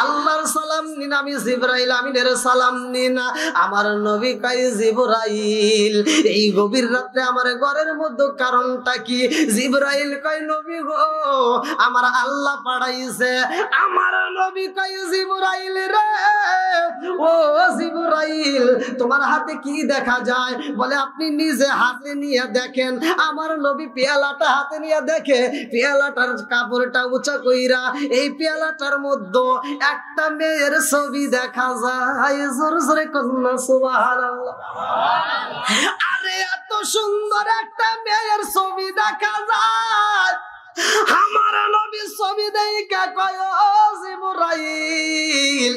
আল্লাহর সালাম নিন, আমি জিবরাইল আমিনের সালাম নিন। আমার নবী কয় জিবরাইল এই গভীর রাতে আমার ঘরের মধ্যে কারণটা কি? জিবরাইল কয় নবী গো আমার আল্লাহ পাঠাইছে। আমার নবী কয় জিবরাইল রে ও জিবরাইল তোমার হাতে কি দেখা যায়? বলে আপনি নিজে হাতে নিয়ে দেখেন। আমার নবী পেয়ালাটা হাতে নিয়ে দেখে, পেয়ালাটার কাপড়টা উঁচা কইরা এই পেয়ালাটার মধ্যে একটা মেয়ের ছবি দেখা যায়। জোরে জোরে কন্যা সুবহানাল্লাহ। আরে এত সুন্দর একটা মেয়ের ছবি দেখা যায়। আমার নবী ছবি দেখে কয় ও জিবরাইল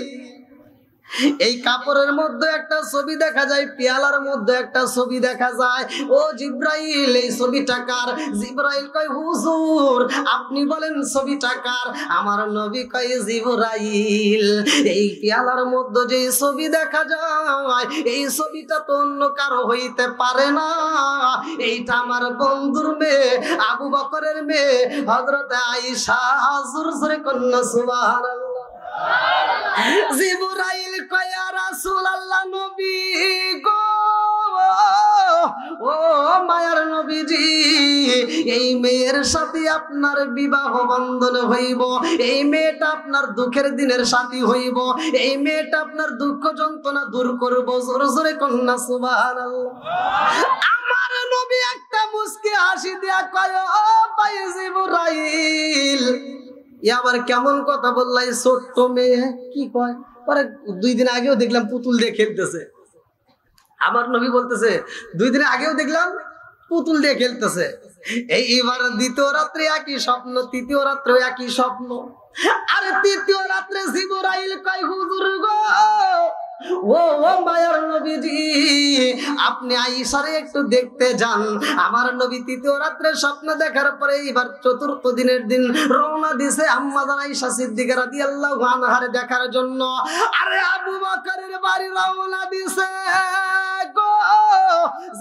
এই কাপড়ের মধ্যে একটা ছবি দেখা যায়, পেয়ালার মধ্যে একটা ছবি দেখা যায়। ও জিবরাইল এই ছবিটা কার? জিবরাইল কয় হুজুর আপনি বলেন ছবিটা কার? আমার নবী কয় জিবরাইল এই পেয়ালার মধ্যে যে ছবি দেখা যায় এই ছবিটা তো অন্য কারো হইতে পারে না, এইটা আমার বন্ধুর মেয়ে আবু বকরের মেয়ে হযরত আয়েশা। জোরে জোরে কন্যা সুবহানাল্লাহ। জিবরাইল কয় ইয়া রাসূলুল্লাহ নবী গো ও মায়ার নবীজি এই মেয়ের সাথে আপনার বিবাহ বন্ধন হইব, এই মেয়েটা আপনার দুঃখের দিনের সাথী হইব, এই মেয়েটা আপনার দুঃখ যন্ত্রণা দূর করব। জোরে জোরে কন্যা সুবহানাল্লাহ। আমার নবী একটা মুস্কি হাসি দিয়া কয় ও ভাই জিবরাইল আবার কেমন কথা বললাই? ছোট্ট মেয়ে কি কয়? পরে 2 দিন আগেও দেখলাম পুতুল দিয়ে খেলতেছে। আমার নবী বলতেছে 2 দিন আগেও দেখলাম পুতুল দিয়ে খেলতেছে। এইবার দ্বিতীয় রাত্রে একই স্বপ্ন, তৃতীয় রাত্রে একই স্বপ্ন। আরে তৃতীয় রাত্রে জিবরাইল কয় হুজুর গো ও মায়ার নবীজি আপনি আয়েশারে একটু দেখতে যান। আমার নবী তৃতীয় রাত্রে স্বপ্ন দেখার পরে এবার চতুর্থ দিনের দিন রওনা দিছে আম্মা জান আয়েশা সিদ্দিকা রাদিয়াল্লাহু আনহার দেখার জন্য। আরে আবু বকরের বাড়ি রওনা দিছে গো,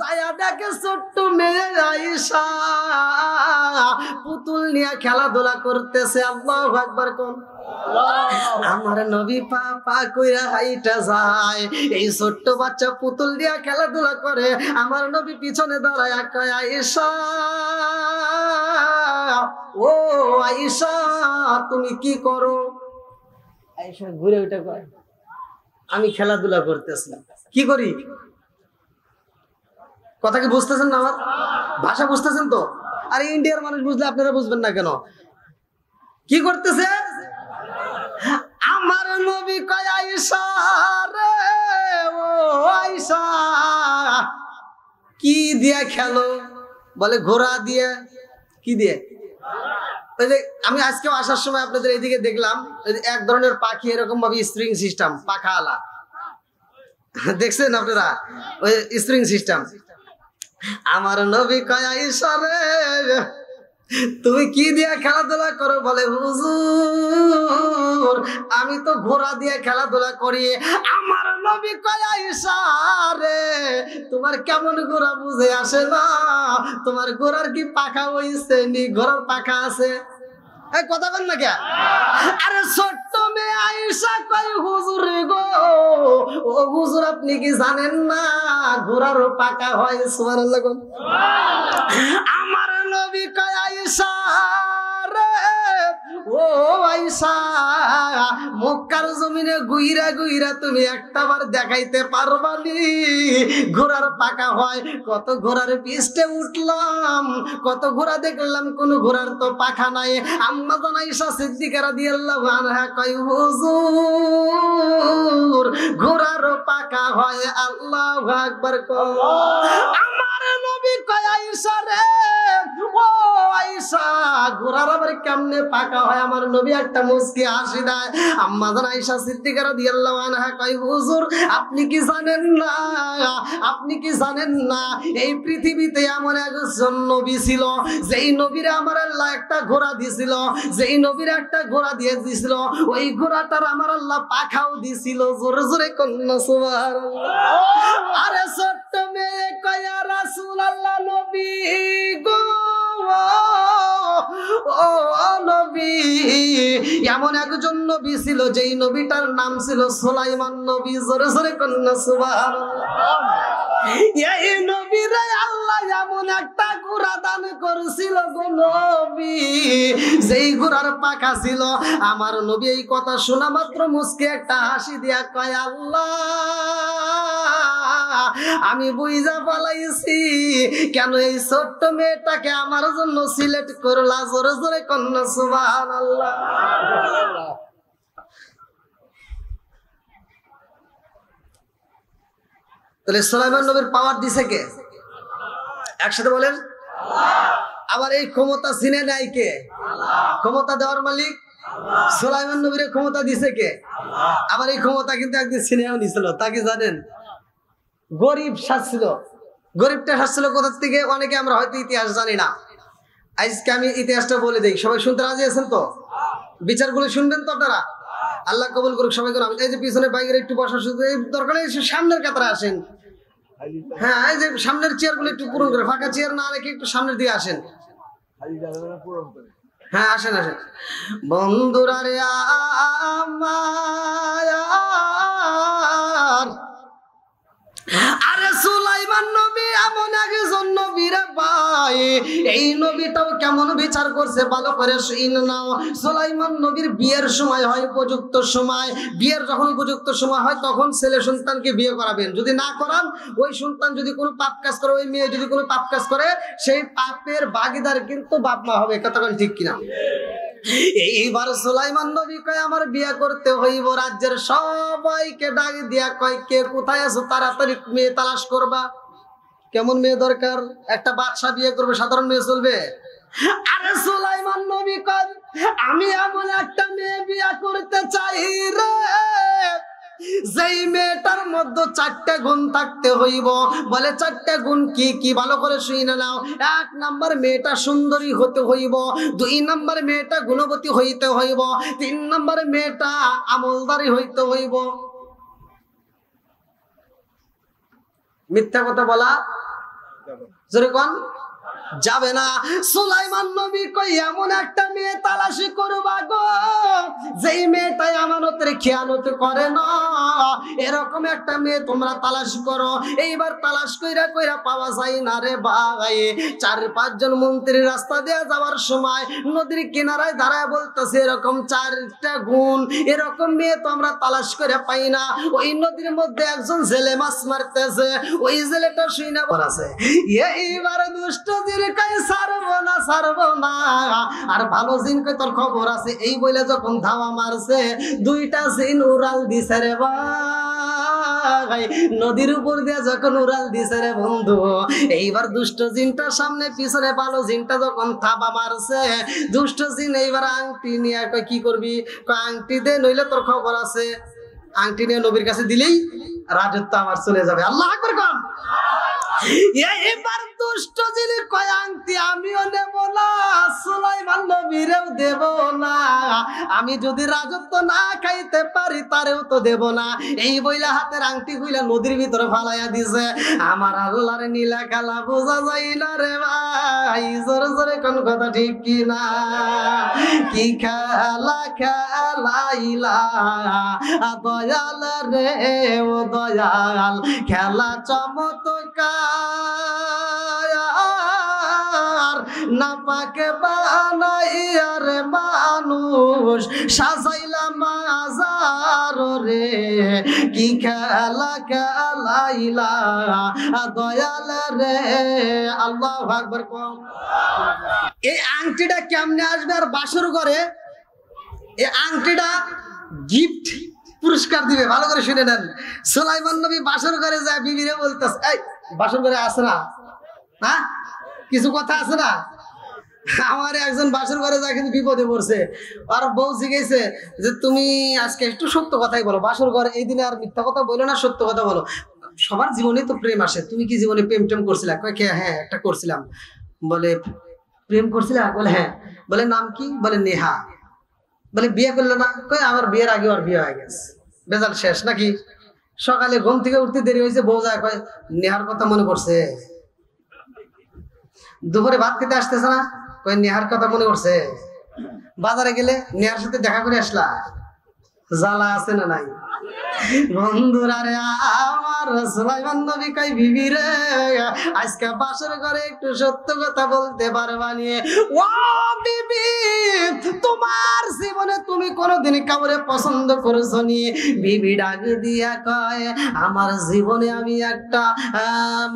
যায়া দেখে ছোট্ট মেয়ে আয়েশা পুতুল নিয়ে খেলাধুলা করতেছে। আল্লাহু আকবার কোন। আমার নবী পা পা কইরা হাইটা যায়, এই ছোট্ট বাচ্চা পুতুল দিয়া খেলাধুলা করে। আমার নবী পিছনে দাঁড়ায় কয় আয়েশা ও আয়েশা তুমি কি করো? আয়েশা ঘুরে ওইটা কয় আমি খেলাধুলা করতেছি। কি করি? কথা কি বুঝতেছেন না? আমার ভাষা বুঝতেছেন তো? আর ইন্ডিয়ার মানুষ বুঝলে আপনারা বুঝবেন না কেন? কি করতেছে? আমার নবী কয় আয়েশা রে ও আয়েশা কি দিয়া খেলো? বলে ঘোড়া দিয়ে। কি দিয়ে? ওই যে আমি আজকেও আসার সময় আপনাদের এইদিকে দেখলাম এক ধরনের পাখি এরকম ভাবে স্প্রিং সিস্টেম পাখাওয়ালা, দেখছেন আপনারা? ওই স্প্রিং সিস্টেম। আমার নবী কয় আয়েশা রে তুমি কি দিয়ে খেলাধুলা করো? বলে হুজুর আমি তো ঘোড়া দিয়ে খেলাধুলা করি। আমার নবী কয় আয়েশা রে তোমার কেমন ঘোড়া বুঝে আসে না? তোমার ঘোড়ার কি পাখা হইছে নি? ঘোড়ার পাখা আছে? এই কথা বল না কে? আরে ছোট্ট মেয়ে আয়েশা কয় হুজুর গো ও হুজুর আপনি কি জানেন না ঘোড়ারও পাখা হয়? সুবহানাল্লাহ। আমার নবী কয় আয়েশা রে ও আয়েশা মক্কার জমিনে গুইরা গুইরা তুমি একটাবার দেখাইতে পারবানি ঘোড়ার পাকা হয়? কত ঘোড়ার পিষ্টে উঠলাম, কত ঘোড়া দেখলাম, কোন ঘোড়ার তো পাখা নাই। আম্মা জান আয়েশা সিদ্দিকা রাদিয়াল্লাহু আনহা কয় হুজুর ঘোড়ার পাকা হয়। আল্লাহু আকবার কও। আমার নবী কয় আয়েশা রে ও আয়েশা ঘোড়ার আবার কেমনে পাকা হয়? আমার নবী একটা মুস্কি হাসি দেয়। আম্মা জান আয়েশা সিদ্দিকা রাদিয়াল্লাহু আনহা কয় হুজুর আপনি কি জানেন না, আপনি কি জানেন না এই পৃথিবীতে এমন একজন নবী ছিল যেই নবীরে আমার আল্লাহ একটা ঘোড়া দিছিল, যেই নবীর একটা ঘোড়া দিয়ে দিছিল ওই ঘোড়াটার আমার আল্লাহ পাখাও দিছিল। জোরে জোরে কন্যা সুবহানাল্লাহ। আরে ছোট্ট মেয়ে কয় ইয়া রাসূলুল্লাহ নবী গো ও নবী, এমন একজন নবী ছিল যেই নবীটার নাম ছিল সুলাইমান নবী। জোরে জোরে কন্যা সুবহানাল্লাহ। এই নবীরে আল্লাহ এমন একটা ঘোড়া দান করেছিল গো নবী, যেই ঘোড়ার পাখা ছিল। আমার নবী এই কথা শোনা মাত্র মুস্কে একটা হাসি দিয়া কয়, আল্লাহ আমি বুঝা পালাইছি কেন এই ছোট্ট মেয়েটাকে আমার জন্য সিলেক্ট করলা। জোরে জোরে কন্যা সুবহানাল্লাহ। তাহলে সুলাইমান নবীর পাওয়ার দিছে কে? একসাথে বলেন আল্লাহ। আবার এই ক্ষমতা চিনে নাই কে? আল্লাহ। ক্ষমতা দেওয়ার মালিক আল্লাহ। সুলাইমান নবীর ক্ষমতা দিছে কে? আল্লাহ। আবার এই ক্ষমতা কিন্তু একদিন চিনেও নিছিল। তা কি জানেন? গরিব শাসছিল। গরিবটা শাসছিল কোথা থেকে? অনেকে আমরা হয়তো ইতিহাস জানি না। আজকে আমি ইতিহাসটা বলে দিই, সবাই শুনতে রাজি আছেন তো? বিচারগুলো শুনবেন তো আপনারা? আল্লাহ কবুল করুক সবাইকে। এই যে পিছনে বাইকের একটু বসার সুযোগ, এই দরকার নেই, সামনের কাতারে আসেন। হ্যাঁ, এই যে সামনের চেয়ার গুলো একটু পূরণ করে, ফাঁকা চেয়ার না রেখে একটু সামনের দিকে আসেন। হ্যাঁ আসেন আসেন। বন্ধুরা রে আমার, আরে সুলাইমান নবী এমন একজন নবী রে ভাই, এই নবীটাও কেমন বিচার করছে ভালো করে শুনে নাও। সুলাইমান নবীর বিয়ের সময় হয় উপযুক্ত সময়। বিয়ের যখন উপযুক্ত সময় হয় তখন ছেলে সন্তানকে বিয়ে করাবেন। যদি না করান, ওই সন্তান যদি কোনো পাপ কাজ করে, ওই মেয়ে যদি কোনো পাপ কাজ করে, সেই পাপের ভাগীদার কিন্তু বাপ মা হবে। কতক্ষণ ঠিক কিনা? এইবার সুলাইমান নবী কয় আমার বিয়ে করতে হইব। রাজ্যের সবাইকে ডাক দিয়া কয়, কে কোথায় আছো তাড়াতাড়ি মেয়ে তালাশ করবা। কেমন মেয়ে দরকার? একটা বাদশা বিয়ে করবে, সাধারণ মেয়ে চলবে? আরে সুলাইমান নবী কয় আমি এমন একটা মেয়ে বিয়ে করতে চাই রে, যেই মেয়েটার মধ্যে 4টা গুণ থাকতে হইব। বলে 4টা গুণ কি কি? ভালো করে শুনে নাও। 1 নাম্বার মেয়েটা সুন্দরী হতে হইব, 2 নাম্বার মেয়েটা গুণবতী হইতে হইব, 3 নাম্বার মেয়েটা আমলদারি হইতে হইব। মিথ্যা কথা বলা জোরে কোন যাবে না। সুলাইমান নবী কই এমন একটা মেয়ে তালাশি করবা গো, যেই মেয়েটাই আমানতের খেয়ানত করে না, এরকম একটা মেয়ে তোমরা তালাশ করো। এইবার তালাশ কইরা কইরা পাওয়া যায় না রে ভাই। 4-5 জন মন্ত্রী রাস্তা দিয়ে যাওয়ার সময় নদীর কিনারায় দাঁড়ায় বলতেছে এরকম 4টা গুণ, এরকম মেয়ে তো আমরা তালাশ করে পাই না। ওই নদীর মধ্যে একজন জেলে মাছ মারতেছে, ওই জেলেটা শুইনা বলাছে। এইবার দুষ্ট আর ভালো জিন কই তোর খবর আছে। এই বলে যখন ধাওয়া মারছে, 2টা জিন উড়াল দিছে রে ভাই, নদীর উপর দিয়ে যখন উড়াল দিছে রে বন্ধু। এইবার দুষ্ট জিনটার সামনে পিছনে ভালো জিনটা যখন থাবা মারছে, দুষ্ট জিন এইবার আংটি নিয়ে কই কি করবি? কই আংটি দে, নইলে তোর খবর আছে। আংটি নিয়ে নবীর কাছে দিলেই রাজত্ব আমার চলে যাবে। আল্লাহু আকবার কোন। এবার দুষ্ট জিন কয় আংটি আমিও নেব না, সুলাইমান নবীরেও দেব না, আমি যদি রাজত্ব না খাইতে পারি তারেও তো দেব না। এই বইলা হাতের আংটি গুলা নদীর ভিতরে ফালাইয়া দিছে। আমার আল্লাহর নীলা খেলা বোঝা যায় না রে ভাই। জোরে জোরে কোন কথা ঠিক কি না? কি খেলা খেলাইলা দয়াল রে ও দয়াল, খেলা চমৎকার, না পাকে বানাইয়া রে মানুষ সাজাইলা মাজার রে। কি খেলা খেলাইলা দয়াল রে। আল্লাহু আকবার কম। এই আংটিটা কেমনে আসবে আর বাসর ঘরে? এই আংটিটা গিফট পুরস্কার দিবে। ভালো করে শুনে নেন। সুলাইমান নবী বাসর ঘরে যায়, বিবিরে বলতেছে এই বাসর ঘরে আসে না, হ্যাঁ কিছু কথা আছে না? আমার একজন বাসর ঘরে যায় কিন্তু বিপদে পড়ছে। আর বউ জিজ্ঞেসে যে তুমি আজকে একটু সত্য কথাই বলো, বাসর ঘরে এই দিনে আর মিথ্যা কথা বলো না, সত্য কথা বলো। সবার জীবনে তো প্রেম আসে, তুমি কি জীবনে প্রেম টেম করছিলা? কয় হ্যাঁ একটা করছিলাম। বলে প্রেম করছিলা? বলে হ্যাঁ। বলে নাম কি? বলে নেহা। বলে বিয়ে করলো না? কই আমার বিয়ের আগে ওর বিয়ে হয়ে গেছে, বেজাল শেষ নাকি? সকালে ঘুম থেকে উঠতে দেরি হয়েছে, বউ যায় কয় নেহার কথা মনে পড়ছে। দুপুরে ভাত খেতে আসতেছে না, কই নেহার কথা মনে করছে? বাজারে গেলে নেহার সাথে দেখা করে আসলা, জ্বালা আছে না নাই? বন্ধুরা রে আমার সুলাইমান নবী কই বিবি রে আজকে বাসর ঘরে একটু সত্য কথা বলতে পারবানি? ও বিবি, তোমার জীবনে তুমি কোনোদিন কাউরে পছন্দ করেছো নি? বিবি ডাকে দিয়া কয়, আমার জীবনে আমি একটা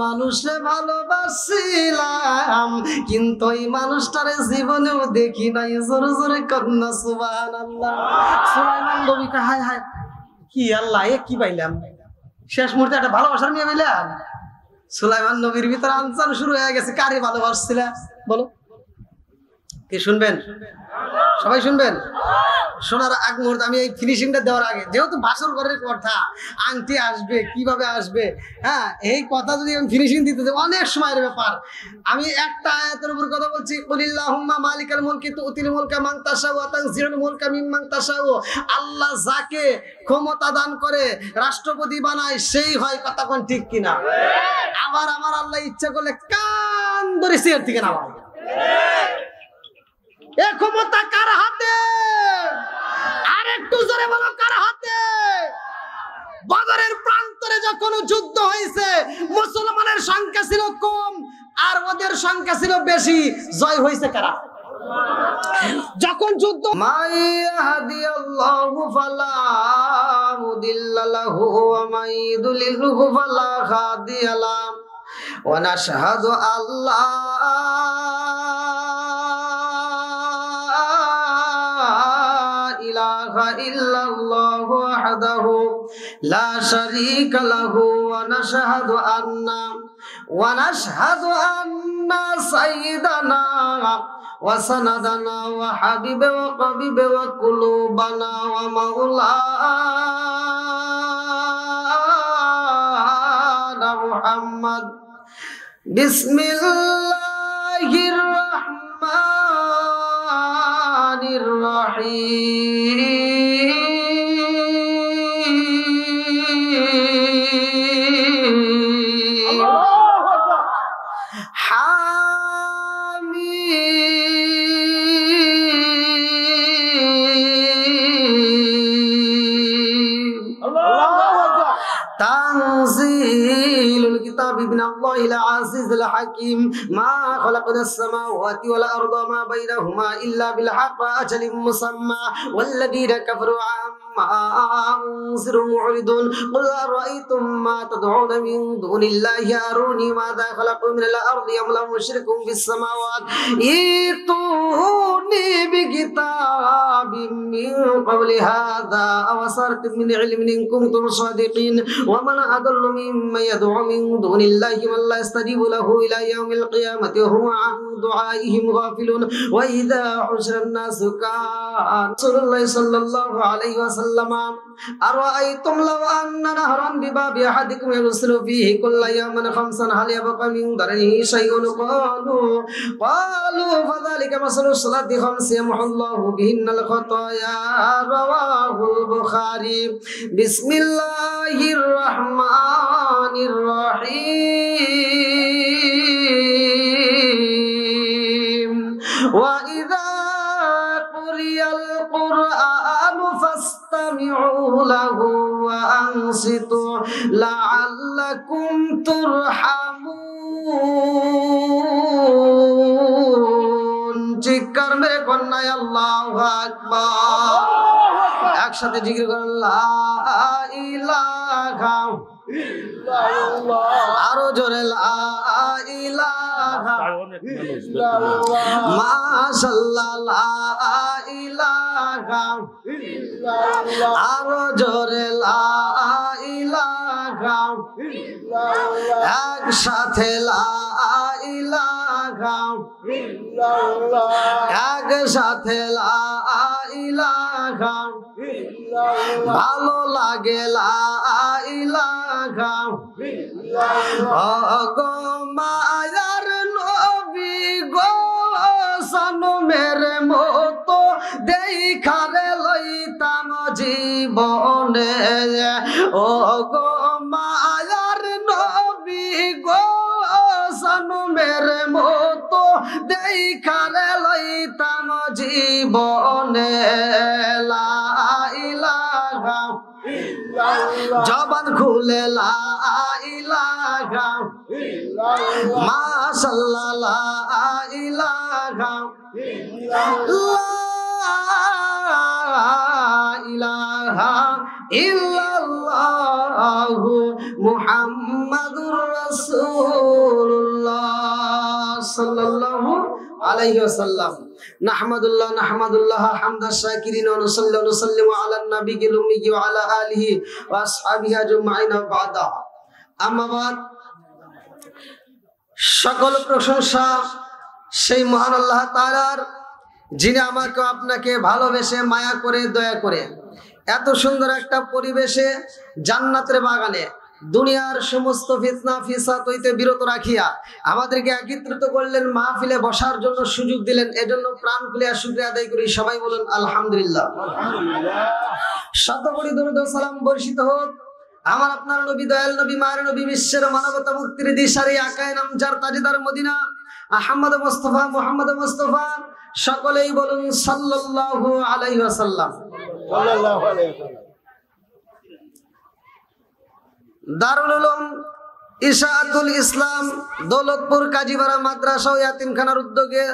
মানুষে ভালোবাসছিলাম, কিন্তু এই মানুষটারে জীবনেও দেখি নাই। জোরে জোরে কন্যা সুবহানাল্লাহ। সুলাইমান নবী কয়, হায় হায়, কি আল্লাহ, এ কি পাইলাম? শেষ মুহূর্তে একটা ভালোবাসার নিয়ে পাইলাম। সুলাইমান নবীর ভিতরে আনসান শুরু হয়ে গেছে, কারে ভালোবাসছিল বলো? কি শুনবেন? সবাই শুনবেন? শোনার আগ মুহূর্তে আমি এই ফিনিশিংটা দেওয়ার আগে, যেহেতু বাসর ঘরের কথা, আংটি আসবে কিভাবে আসবে, হ্যাঁ, এই কথা যদি আমি ফিনিশিং দিতে যাই অনেক সময়ের ব্যাপার। আমি একটা আয়াতের উপর কথা বলছি, কুলিল্লাহুম্মা মালিকাল মুলকি তুতিল মুলকা মান তাশাউ ওয়া তানজিউল মুলকা মিম্মান তাশাউ। আল্লাহ যাকে ক্ষমতা দান করে, রাষ্ট্রপতি বানায়, সেই হয়। কথা কোন ঠিক কিনা? আবার আমার আল্লাহ ইচ্ছা করলে কান ধরে চেয়ার থেকে নামায়। এ ক্ষমতা কার হাতে? আরেকটু জোরে বলো, কার হাতে? বদরের প্রান্তরে যখন যুদ্ধ হয়েছে, মুসলমানের সংখ্যা ছিল কম আর ওদের সংখ্যা ছিল বেশি, জয় হয়েছে কারা? যখন যুদ্ধ, মাইয়াহদিয়াল্লাহু ফালা মুদিল্লা লাহু ওয়া মাইয়ুদ্লিলহু ফালা হাদিয়া লাহু ওয়া নাশহাদু আল্লাহ ইল্লাল্লাহু ওয়াহদাহু লা শারীকা লাহু ওয়া নাশহাদু আন্না সাইয়্যিদানা ওয়া সানাদানা ওয়া হাবিবা ওয়া কাবিবা ওয়া কুলুবানা ওয়া মাওলানা মুহাম্মদ। বিসমিল্লাহির রাহমানির রহিম। تنزيل الكتاب من الله العزيز الحكيم ما خلقنا السماوات والأرض ما بينهما إلا بالحق وأجل مسمى والذين كفروا عما أنذروا معرضون قل أرأيتم ما تدعون من دون الله أروني ماذا خلقوا من الأرض أم لهم شرك في السماوات ائتوني بكتاب من قبل هذا أو أثارة من علم إن كنتم صادقين ومن أضل ممن يدعو من دون الله من لا يستجيب له إلى يوم القيامة وهم عن دعائهم غافلون وإذا حشر الناس كان رسول الله صلى الله عليه وسلم أرأيتم لو أن نهرا بباب أحدكم يغسل فيه كل يوم خمسا هل يبقى من درنه شيء؟ قالوا فذلك مثل الصلاة خمس يمحو الله بهن الخطايا رواه البخاري بسم الله الرحمن الرحيم وإذا قرئ القرآن فاستمعوا له وأنصتوا لعلكم ترحمون চিৎকার মেরে কন্যায় আল্লাহু আকবার একসাথে জিকির করেন লা ইলাহা ইল্লাল্লাহ আরো জোরে লা ইলাহা ইল্লাল্লাহ মাশাআল্লাহ লা ইলাহা ইল্লাল্লাহ আরো জোরে লা ইলাহা ইল্লাল্লাহ একসাথে লা ইলাহা ইল্লাল্লাহ একসাথে লা ইলাহা ইল্লাল্লাহ ভালো লাগে লা ইলাহা ইল্লাল্লাহ গো মায়ার নবী গো সনমের মতো দেখারে লইতাম জীবনে ও গো মায়ার নবী গো সনমের মতো দেখারে লইতাম জীবনে লা ইলাহা জবান খুলে লা ইলাহা মাশাআল্লাহ লা ইলাহা ইলাহা ইল্লাল্লাহু মুহাম্মাদুর রাসূলুল্লাহ সাল্লাল্লাহু আলাইহি ওয়াসাল্লাম। নাহমাদুল্লাহ হামদাশ শাকিরিন ওয়া নুসাল্লিমু আলান নাবিয়িল উম্মি ওয়া আলা আলিহি ওয়া আসহাবিহি আজমাইন বাদা। আম্মা বাদ, সকল প্রশংসা সেই মহান আল্লাহ তাআলার, যিনি আমাকে আপনাকে ভালোবেসে মায়া করে দয়া করে এত সুন্দর একটা পরিবেশে জান্নাতের বাগানে দুনিয়ার সমস্ত ফিতনা ফিসাদ হইতে বিরত রাখিয়া আমাদেরকে একত্রিত করলেন, মাহফিলে বসার জন্য সুযোগ দিলেন। এজন্য প্রাণ খুলে শুকরিয়া আদায় করি। সবাই বলুন আলহামদুলিল্লাহ। শতকোটি দরুদ ও সালাম বর্ষিত হোক আমার আপনার নবী, দয়াল নবী, মায়ের নবী, বিশ্বের মানবতা মুক্তির দিশারি আকায়ে নামজার তাজদার মদিনা আহমদ মুস্তাফা মুহাম্মদ মুস্তাফা, সকলেই বলুন সাল্লাল্লাহু আলাইহি ওয়াসাল্লাম। সাল্লাল্লাহু আলাইহি ওয়াসাল্লাম। দারুল উলুম ইশাআতুল ইসলাম দৌলতপুর কাজীপাড়া মাদ্রাসা ও ইয়াতিমখানার উদ্যোগে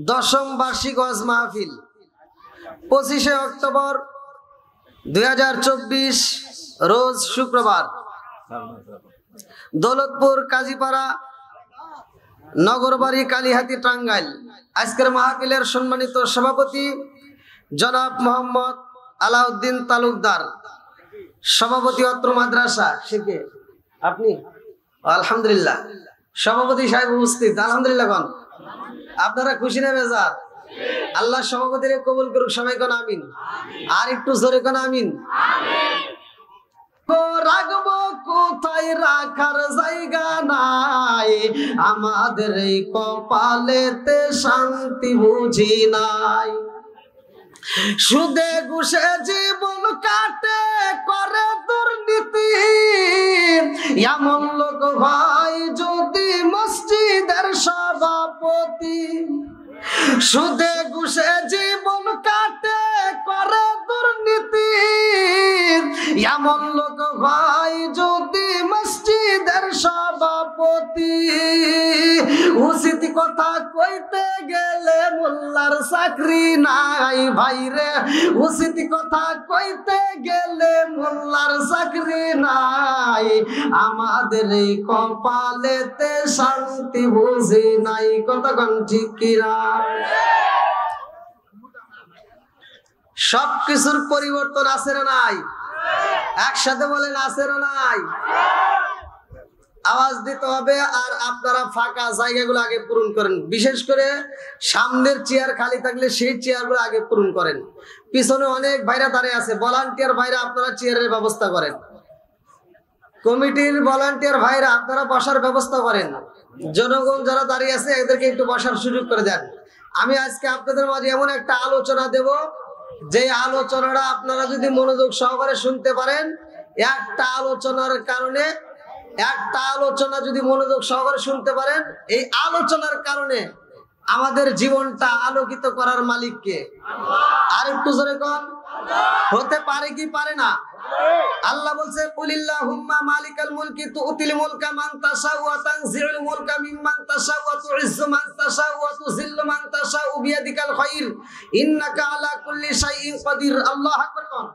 10ম বার্ষিক ওয়াজ মাহফিল 25শে অক্টোবর 2024 রোজ শুক্রবার দৌলতপুর কাজীপাড়া নগরবাড়ি কালীহাতি টাঙ্গাইল। আজকের মাহফিলের সম্মানিত সভাপতি জনাব মোহাম্মদ আলাউদ্দিন তালুকদার, সভাপতি অত্র মাদ্রাসা। শিখে আপনি আলহামদুলিল্লাহ সভাপতি সাহেব উপস্থিত। আলহামদুলিল্লাহ কোন আপনারা খুশি না বেজার? আল্লাহ সভাপতিরে কবুল করুক। সবাই কোন আমিন। আর একটু জোরে কোন আমিন। রাখবো কোথায় রাখার জায়গা নাই, আমাদের এই কপালেতে শান্তি বুঝি নাই। সুদে ঘুষে জীবন কাটে করে দুর্নীতি, এমন লোক ভাই যদি মসজিদের সভাপতি। সুদে ঘুষে জীবন কাটে করে দুর্নীতি, এমন লোক ভাই যদি মসজিদের সভাপতি। উচিত কথা কইতে গেলে মোল্লার চাকরি নাই ভাইরে, উচিত কথা কইতে গেলে মোল্লার চাকরি নাই, আমাদের এই কপালেতে শান্তি বুঝি নাই। কতক্ষণ ঠিক কিরা? সবকিছুর পরিবর্তন আছে না নাই? একসাথে বলেন আছে না নাই? আওয়াজ দিতে হবে। আর আপনারা ফাঁকা জায়গাগুলো আগে পূরণ করেন, বিশেষ করে সামনের চেয়ার খালি থাকলে সেই চেয়ারগুলো আগে পূরণ করেন। পিছনে অনেক ভাইরা দাঁড়িয়ে আছে, ভলান্টিয়ার ভাইরা আপনারা চেয়ারের ব্যবস্থা করেন। কমিটির ভলান্টিয়ার ভাইরা আপনারা বসার ব্যবস্থা করেন। জনগণ যারা দাঁড়িয়ে আছে এদেরকে একটু বসার সুযোগ করে দেন। আমি আজকে আপনাদের মাঝে এমন একটা আলোচনা দেব, যে আলোচনাটা আপনারা যদি মনোযোগ সহকারে শুনতে পারেন, একটা আলোচনা যদি মনোযোগ সহকারে শুনতে পারেন, এই আলোচনার কারণে আমাদের জীবনটা আলোকিত করার মালিক কে? আর একটু জোরে কোন। হতে পারে কি পারে না? আল্লাহ বলছে কুলিল্লাহুম্মা মালিকাল মুলকি তুতিল মুলকা মান তাশা ওয়া তানজিউল মুলকা মিম্মান তাশা ওয়া তুইজ্জু মান তাশা ওয়া তুযিল্লু মান তাশা বিয়াদিকাল খায়র ইন্নাকা আলা কুল্লি শাইইন কাদির। আল্লাহু আকবার কোন।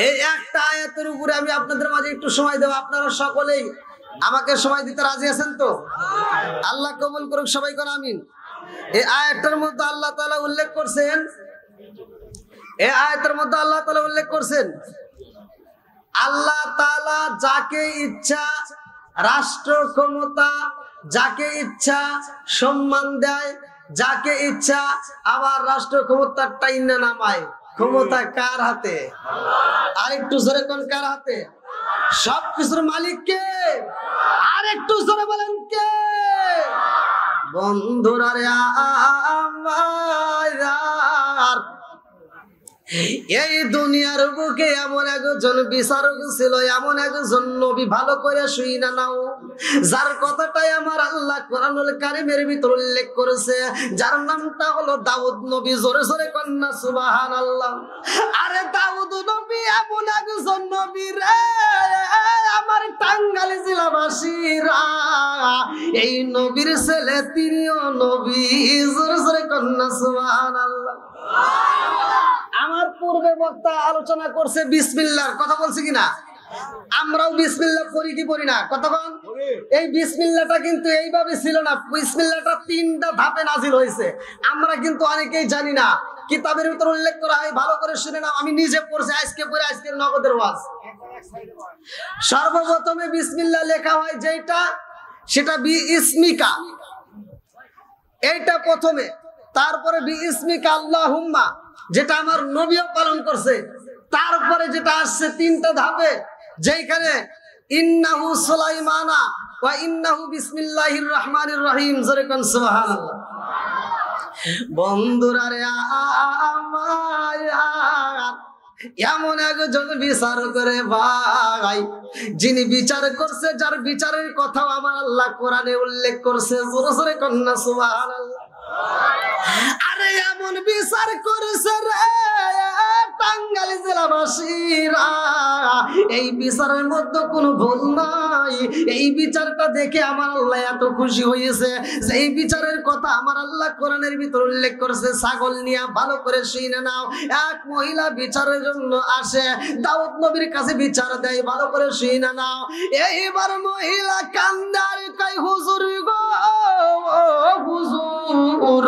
এই একটা আয়াতের উপরে আমি আপনাদের মাঝে একটু সময় দেব। আপনারা সকলেই আমাকে সময় দিতে রাজি আছেন তো? আল্লাহ কবুল করুক। সবাই কোন আমিন। এই আয়াতটার মধ্যে আল্লাহ তাআলা উল্লেখ করছেন, আল্লাহ তাআলা যাকে ইচ্ছা রাষ্ট্র ক্ষমতা, যাকে ইচ্ছা সম্মান দেয়, যাকে ইচ্ছা আবার রাষ্ট্র ক্ষমতার টাইনা নামায়। ক্ষমতা কার হাতে? আর একটু জোরে কোন কার হাতে? সবকিছুর মালিক কে? আর একটু জোরে বলেন কে? বন্ধুরা রে আমার এই দুনিয়ার বুকে এমন একজন বিচারক ছিল, এমন একজন নবী, ভালো করে শুই না নাও, যার কথাটাই আমার আল্লাহ কোরআনুল কারীমের ভিতর উল্লেখ করেছে, যার নামটা হলো দাউদ নবী। জোরে জোরে কন্যা সুবহানাল্লাহ। আরে দাউদ নবী এমন একজন নবী রে, আমার টাঙ্গাইল জেলাবাসীরা, এই নবীর ছেলে তিনিও নবী। জোরে জোরে কন্যা সুবহানাল্লাহ। আমার পূর্বে বক্তা আলোচনা করছে বিসমিল্লাহর কথা, বলছে কিনা? আমরাও বিসমিল্লাহ পড়ি কি পড়ি না? কতক্ষণ এই বিসমিল্লাহটা কিন্তু এইভাবে ছিল না, বিসমিল্লাহটা 3টা ধাপে নাজিল হয়েছে। আমরা কিন্তু অনেকেই জানি না, কিতাবের ভিতর উল্লেখ করা হয়, ভালো করে শুনে নাও। আমি নিজে পড়ছি, আজকে পড়ে, আজকের নগদের ওয়াজ। সর্বপ্রথমে বিসমিল্লাহ লেখা হয় যেটা, সেটা বিইসমিকা, এইটা প্রথমে। তারপরে বিইসমিকা আল্লাহুম্মা, যেটা আমার নবীও পালন করছে। তারপরে যেটা আসছে 3টা ধাপে, যেখানে ইন্নাহু সুলাইমানা ওয়া ইন্নাহু বিসমিল্লাহির রহমানির রহিম। জোরে কোন সুবহানাল্লাহ। বন্ধুরা রে আমার, এমন একজন বিচার করে ভাই, যিনি বিচার করছে, যার বিচারের কথাও আমার আল্লাহ কোরআনে উল্লেখ করছে। জোরে জোরে কন্যা সুবহানাল্লাহ। আরে এমন বিচার করেছে রে টাঙ্গাইল জেলাবাসীরা, এই বিচারের মধ্যে কোনো ভুল নাই। এই বিচারটা দেখে আমার আল্লাহ এত খুশি হয়েছে যে এই বিচারের কথা আমার আল্লাহ কোরআনের ভিতর উল্লেখ করেছে। ছাগল নিয়ে ভালো করে শুনে নাও, এক মহিলা বিচারের জন্য আসে, দাউদ নবীর কাছে বিচার দেয়, ভালো করে শুনে নাও। এইবার মহিলা কান্দার কই, হুজুর গো হুজুর,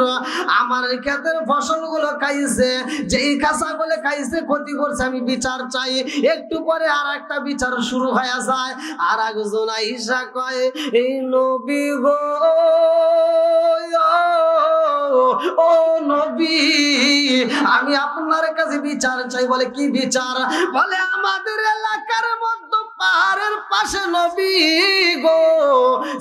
আমার ক্ষেতের ফসলগুলো খাইছে, যেই কাঁচা বলে খাইছে, ক্ষতি করছে, আমি বিচার চাই। একটু পরে আর একটা বিচার শুরু হয়ে যায়। আর একজন আইসা কয়, এই নবী গো, ও নবী, আমি আপনার কাছে বিচার চাই। বলে কি বিচার? বলে আমাদের এলাকার মধ্যে পাহাড়ের পাশে নবী গো,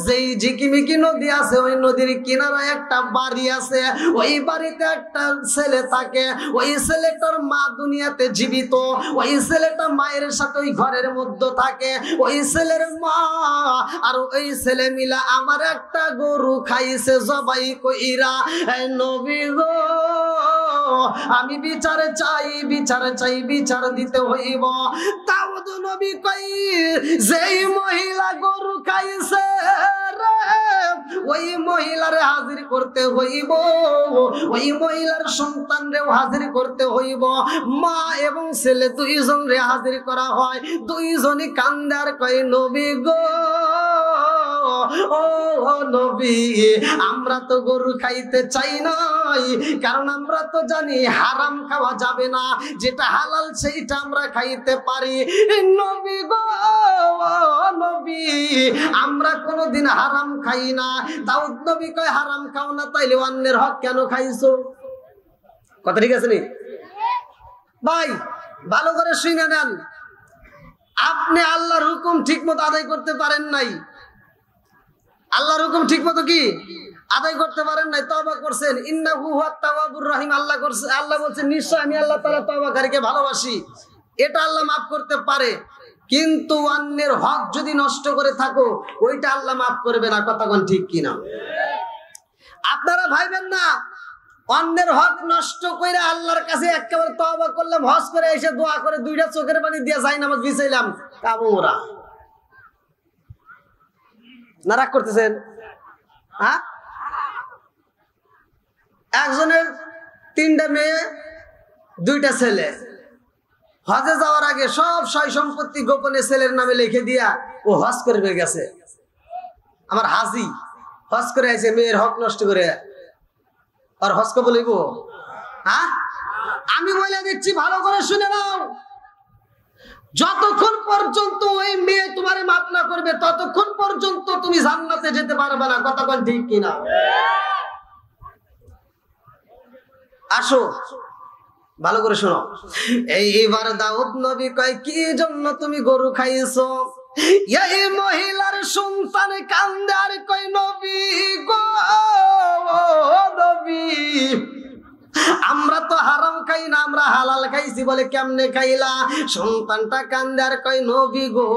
যেই ঝিকিমিকি নদী আছে, ওই নদীর কিনারায় একটা বাড়ি আছে, ওই বাড়িতে একটা ছেলে থাকে, ওই ছেলেটার মা দুনিয়াতে জীবিত, ওই ছেলেটা মায়ের সাথে ওই ঘরের মধ্যে থাকে, ওই ছেলের মা আর ওই ছেলে মিলা আমার একটা গরু খাইছে জবাই কইরা। নবী গো, আমি বিচার চাই, বিচার চাই, বিচার দিতে হইব। দাউদ নবী কই, যেই মহিলা গরু খাইছে রে, ওই মহিলারে হাজির করতে হইব, ওই মহিলার সন্তানরেও হাজির করতে হইব। মা এবং ছেলে দুইজন রে হাজির করা হয়। দুইজনই কান্দার কয়, নবী গো, ও নবী, আমরা তো গরু খাইতে চাই নাই, কারণ আমরা তো জানি হারাম খাওয়া যাবে না, যেটা হালাল সেইটা আমরা খাইতে পারি। নবী গো, নবী, আমরা কোনোদিন হারাম খাই না। দাউদ নবী কয়, হারাম খাও না, তাইলে অন্যের হক কেন খাইছো? কথা ঠিক আছে নি ভাই? ভালো করে শুনে নেন। আপনি আল্লাহর হুকুম ঠিক মতো আদায় করতে পারেন নাই, আল্লাহর হুকুম ঠিক মতো কি আদায় করতে পারেন নাই, তওবা করছেন, ইন্নাহু হুয়াত তাওয়াবুর রহিম, আল্লাহ করছে, আল্লাহ বলছে নিশ্চয় আমি আল্লাহ তাআলা তওবাকারীকে ভালোবাসি। এটা আল্লাহ মাফ করতে পারে, কিন্তু অন্যের হক যদি নষ্ট করে থাকো, ওইটা আল্লাহ মাফ করবে না। কথা কোন ঠিক কিনা? আপনারা ভাইবেন না অন্যের হক নষ্ট করে আল্লাহর কাছে একেবারে তওবা করলাম, হজ করে এসে দোয়া করে 2টা চোখের পানি দিয়ে যাই নামাজ বিছাইলাম, কামুরা না? রাগ করতেছেন? হ্যাঁ, একজনের 3টা মেয়ে 2টা ছেলে, হজে যাওয়ার আগে সব সয় সম্পত্তি গোপনে ছেলের নামে লিখে দিয়া ও হজ করবে গেছে। আমার হাজি হজ করে আছে, মেয়ের হক নষ্ট করে আর হজ কবুল হইব? হ্যাঁ, আমি বলে দিচ্ছি, ভালো করে শুনে নাও, যতক্ষণ পর্যন্ত ওই মেয়ে তোমারে মাফ না করবে, ততক্ষণ পর্যন্ত তুমি জান্নাতে যেতে পারবে না। কথা কোন ঠিক কিনা? আসো ভালো করে শোনো। এইবার দাউদ নবী কয়, কি জন্য তুমি গরু খাইছো? এই মহিলার সন্তান কান্দে আর কয়, নবী গো, নবী, আমরা তো হারাম খাই না, আমরা হালাল খাইছি। বলে কেমনে খাইলা? সন্তানটা কান্দে আর কয় নবী গো,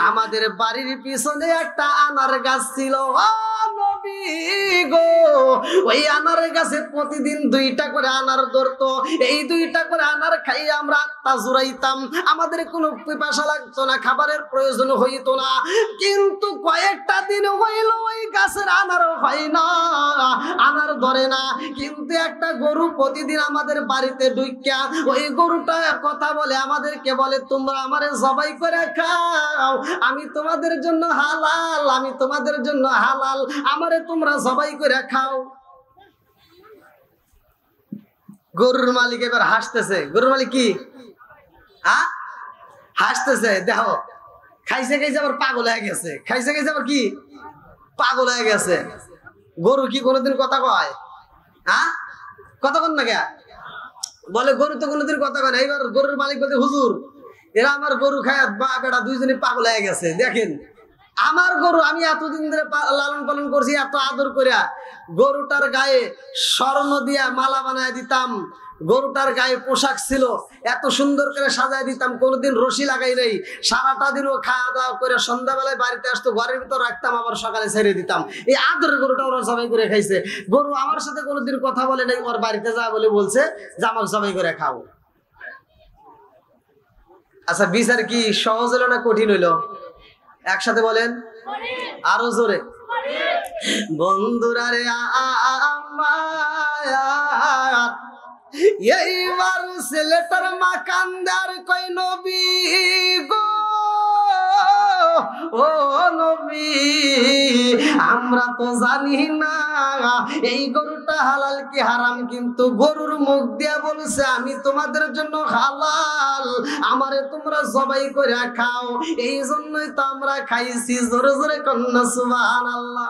আমাদের বাড়ির পিছনে একটা আনার গাছ ছিল, ও নবী গো, ওই আনার গাছে প্রতিদিন 2টা করে আনার ধরতো, এই 2টা করে আনার খাই আমরা আত্মা জুড়াইতাম, আমাদের কোনো পিপাসা লাগতো না, খাবারের প্রয়োজন হইতো না। কিন্তু কয়েকটা দিন হইল ওই গাছের আনার হয় না, আনার ধরে না। কিন্তু একটা গরু প্রতিদিন আমাদের বাড়িতে ঢুকিয়া ওই গরুটা কথা বলে, আমাদেরকে বলে তোমরা আমারে জবাই করে খাও, আমি তোমাদের জন্য হালাল, আমি তোমাদের জন্য হালাল, আমারে তোমরা জবাই করে খাও। গরুর মালিক এবার হাসতেছে। গরুর মালিক কি হাসতেছে, দেখো খাইছে খাইছে আবার পাগল হয়ে গেছে, খাইছে খাইছে আবার কি পাগল হয়ে গেছে। গরু কি কোনোদিন কথা কয়? কথা কন না কে? বলে গরু তো কোনোদিন কথা কয় না। এইবার গরুর মালিক বলতে হুজুর এরা আমার গরু খায় বা বেটা দুইজনই পাগল হয়ে গেছে। দেখেন আমার গরু আমি এতদিন ধরে লালন পালন করছি, এত আদর করিয়া গরুটার গায়ে স্বর্ণ দিয়া মালা বানায় দিতাম, গরুটার গায়ে পোশাক ছিল এত সুন্দর করে সাজায় দিতাম, কোনোদিন রশি লাগাই নাই, সারাটা দিনও খাওয়া দাওয়া করে সন্ধ্যাবেলায় বাড়িতে আসতো, ঘরের ভিতর রাখতাম, আবার সকালে ছেড়ে দিতাম। এই আদরের গরুটা ওরা সবাই করে খাইছে। গরু আমার সাথে কোনোদিন কথা বলে নাই, ওর বাড়িতে যা বলে বলছে যে আমাকে সবাই করে খাও। আচ্ছা বিচার কি সহজ হলো না কঠিন হইলো? একসাথে বলেন আরো জোরে। বন্ধুরা রে এইবার ছেলেটার মা কান্দার কই নবী গো, ও নবী আমরা তো জানি না এই গরুটা হালাল কি হারাম, কিন্তু গরুর মুখ দিয়া বলছে আমি তোমাদের জন্য হালাল, আমারে তোমরা জবাই করে খাও, এই জন্যই তো আমরা খাইছি। জোরে জোরে কন্যা সুবহানাল্লাহ।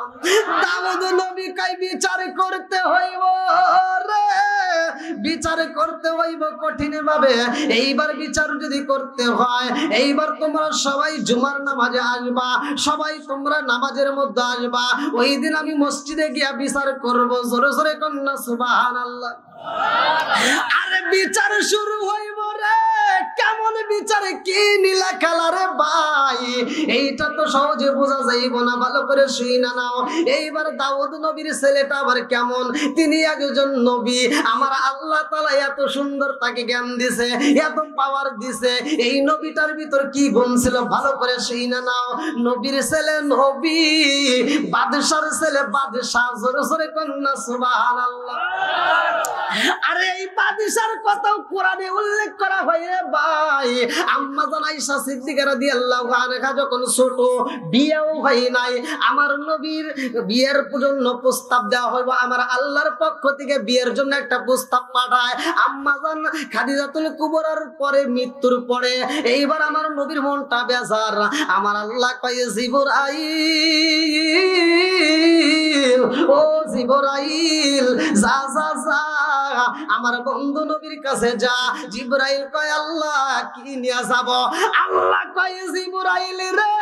দাউদ নবী কই বিচার করতে হইব রে, বিচার করতে হইব কঠিন ভাবে। এইবার বিচার যদি করতে হয়, এইবার তোমরা সবাই জুমার নামাজে আসবা, সবাই তোমরা নামাজের মধ্যে আসবা, ওই দিন আমি মসজিদে গিয়া বিচার করব। জোরে জোরে কন্যা সুবহানাল্লাহ। আরে বিচার শুরু হইব রে, কেমন বিচারে কি নীলা কালারে ভাই, এইটা তো সহজে বোঝা যাইব না, ভালো করে শুই না নাও। এইবার দাউদ নবীর ছেলেটা আবার কেমন, তিনি একজন নবী, আমার আল্লাহ তাআলা এত সুন্দর তাকে জ্ঞান দিছে, এত পাওয়ার দিছে, এই নবীটার ভিতর কি গুণ ছিল ভালো করে শুই না নাও। নবীর ছেলে নবী, বাদশার ছেলে বাদশা। জোরে জোরে কন্যা সুবহানাল্লাহ। আরে এই বাদশার কথা কোরআনে উল্লেখ করা হয় রে ভাই। আম্মা জান আয়েশা সিদ্দিকা রাদিয়াল্লাহু আনহা যখন ছোট, বিয়েও হয় নাই, আমার নবীর বিয়ের জন্য প্রস্তাব দেওয়া হইব, আমার আল্লাহর পক্ষ থেকে বিয়ের জন্য একটা প্রস্তাব পাঠায় আম্মা জান খাদিজাতুল কুবরার পরে, মৃত্যুর পরে। এইবার আমার নবীর মনটা বেজার, আমার আল্লাহ কয় জিবরাইল, ও জিবরাইল যা যা যা আমার বন্ধু নবীর কাছে যা। জিবরাইল কয় আল্লাহ কি নিয়ে যাব? আল্লাহ কয় জিবরাইল রে,